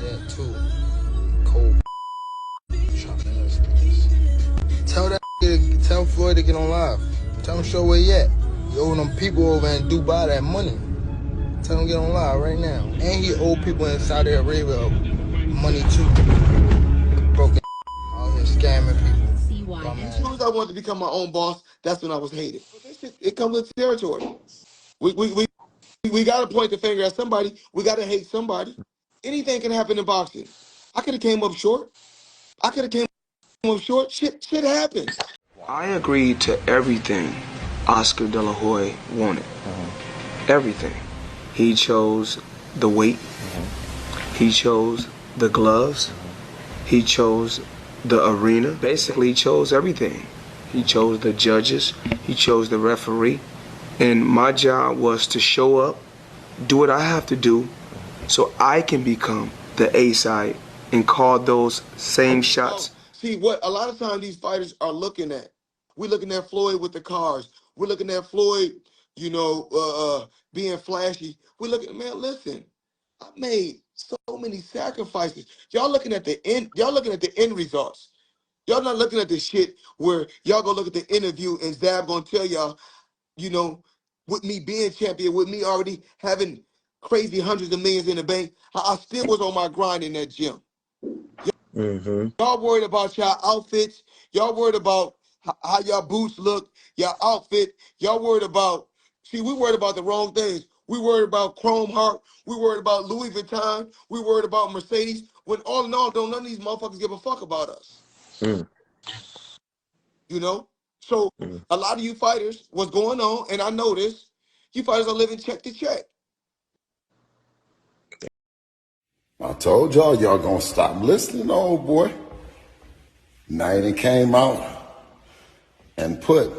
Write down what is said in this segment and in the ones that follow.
That too. Cold. Tell Floyd to get on live. Tell him show where he at. He owe them people over in Dubai that money. Tell him get on live right now. And he owe people in Saudi Arabia money too. Broken out here scamming people. As soon as I wanted to become my own boss, that's when I was hated. It comes with territory. We got to point the finger at somebody. We got to hate somebody. Anything can happen in boxing. I could have came up short. Shit happens. I agreed to everything Oscar De La Hoya wanted. Everything. He chose the weight. He chose the gloves. He chose the arena. Basically, he chose everything. He chose the judges. He chose the referee. And my job was to show up, do what I have to do, so I can become the A side and call those same shots. See, what a lot of times these fighters are looking at. We're looking at Floyd with the cars. We're looking at Floyd, being flashy. We're looking, man, listen, I made so many sacrifices. Y'all looking at the end. Y'all looking at the end results. Y'all not looking at the shit where y'all go look at the interview and Zab gonna tell y'all, with me being champion, with me already having crazy hundreds of millions in the bank, I still was on my grind in that gym. Y'all worried about y'all outfits. Y'all worried about how y'all boots look, y'all outfit. Y'all worried about, we worried about the wrong things. We worried about Chrome Heart. We worried about Louis Vuitton. We worried about Mercedes. When all in all, none of these motherfuckers give a fuck about us. So a lot of you fighters, what's going on, and I know this, you fighters are living check to check. I told y'all gonna stop listening, old boy. Now he came out and put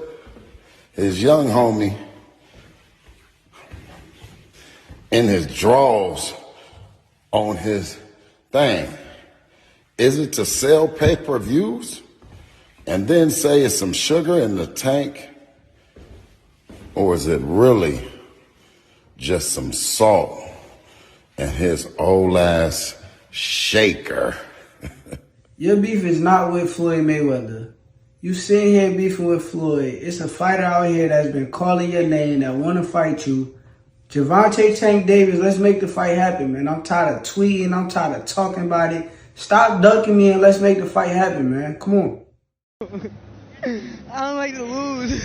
his young homie in his drawers on his thing. Is it to sell pay-per-views and then say it's some sugar in the tank? Or is it really just some salt and his old ass shaker? Your beef is not with Floyd Mayweather. You sitting here beefing with Floyd. It's a fighter out here that's been calling your name that want to fight you. Gervonta Tank Davis, let's make the fight happen, man. I'm tired of tweeting. I'm tired of talking about it. Stop ducking me and let's make the fight happen, man. Come on. I don't like to lose.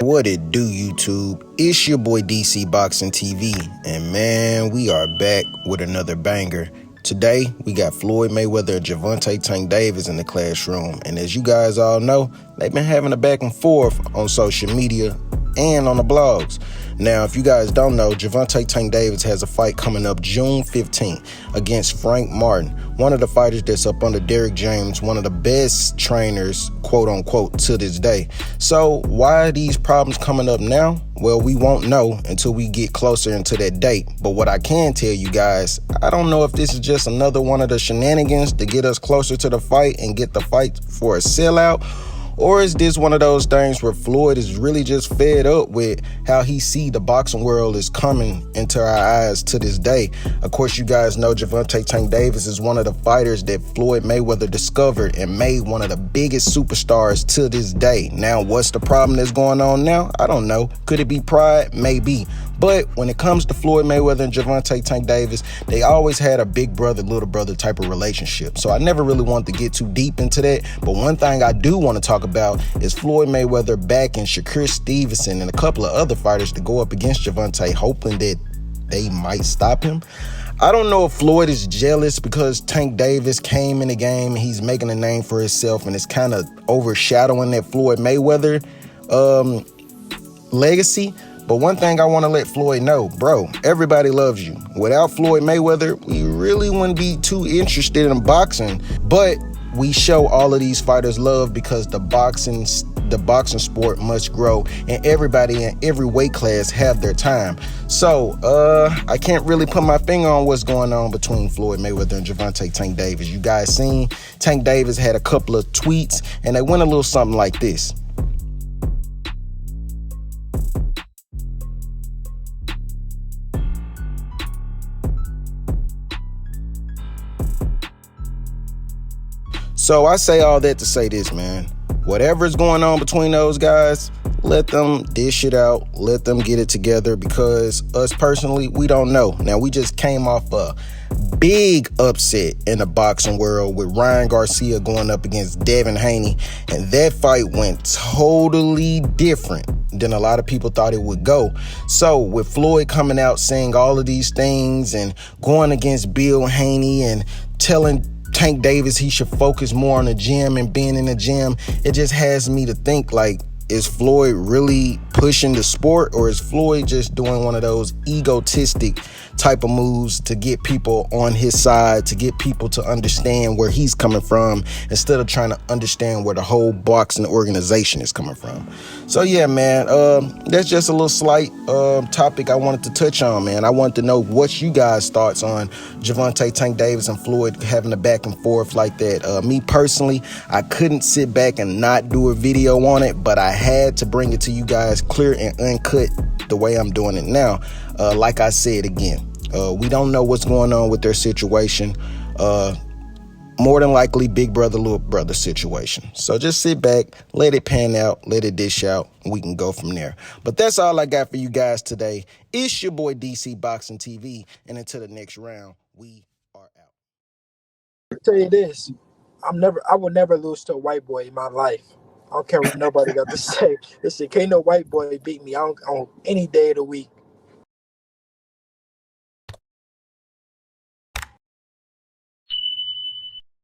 What it do, YouTube? It's your boy DC Boxing TV, and man, we are back with another banger. Today, we got Floyd Mayweather and Gervonta Tank Davis in the classroom, and as you guys all know, they've been having a back and forth on social media and on the blogs. Now, if you guys don't know, Gervonta Tank Davis has a fight coming up June 15th against Frank Martin, one of the fighters that's up under Derrick James, one of the best trainers, quote unquote, to this day. So why are these problems coming up now? Well, we won't know until we get closer into that date. But what I can tell you guys, I don't know if this is just another one of the shenanigans to get us closer to the fight and get the fight for a sellout, or is this one of those things where Floyd is really just fed up with how he see the boxing world is coming into our eyes to this day? Of course, you guys know Gervonta Tank Davis is one of the fighters that Floyd Mayweather discovered and made one of the biggest superstars to this day. Now, what's the problem that's going on now? I don't know. Could it be pride? Maybe. But when it comes to Floyd Mayweather and Gervonta Tank Davis, they always had a big brother, little brother type of relationship. So I never really wanted to get too deep into that. But one thing I do want to talk about is Floyd Mayweather backing Shakur Stevenson and a couple of other fighters to go up against Gervonta, hoping that they might stop him. I don't know if Floyd is jealous because Tank Davis came in the game and he's making a name for himself, and it's kind of overshadowing that Floyd Mayweather legacy. But one thing I want to let Floyd know, bro, everybody loves you. Without Floyd Mayweather, we really wouldn't be too interested in boxing. But we show all of these fighters love because the boxing sport must grow, and everybody in every weight class have their time. So I can't really put my finger on what's going on between Floyd Mayweather and Gervonta Tank Davis. You guys seen Tank Davis had a couple of tweets, and they went a little something like this. So I say all that to say this, man. Whatever's going on between those guys, let them dish it out. Let them get it together, because us personally, we don't know. Now, we just came off a big upset in the boxing world with Ryan Garcia going up against Devin Haney, and that fight went totally different than a lot of people thought it would go. So with Floyd coming out saying all of these things and going against Bill Haney and telling Tank Davis he should focus more on the gym and being in the gym, it just has me to think, like, is Floyd really pushing the sport, or is Floyd just doing one of those egotistic type of moves to get people on his side, to get people to understand where he's coming from, instead of trying to understand where the whole boxing organization is coming from? So yeah, man, that's just a little slight topic I wanted to touch on, man. I wanted to know what you guys' thoughts on Gervonta Tank Davis and Floyd having a back and forth like that. Me personally, I couldn't sit back and not do a video on it, but I had to bring it to you guys clear and uncut the way I'm doing it now. Like I said again, we don't know what's going on with their situation. More than likely big brother, little brother situation. So just sit back, let it pan out, let it dish out, and we can go from there. But that's all I got for you guys today. It's your boy DC Boxing TV, and until the next round, we are out. I'll tell you this, I will never lose to a white boy in my life. I don't care what nobody got to say. Listen, can't no white boy beat me on any day of the week.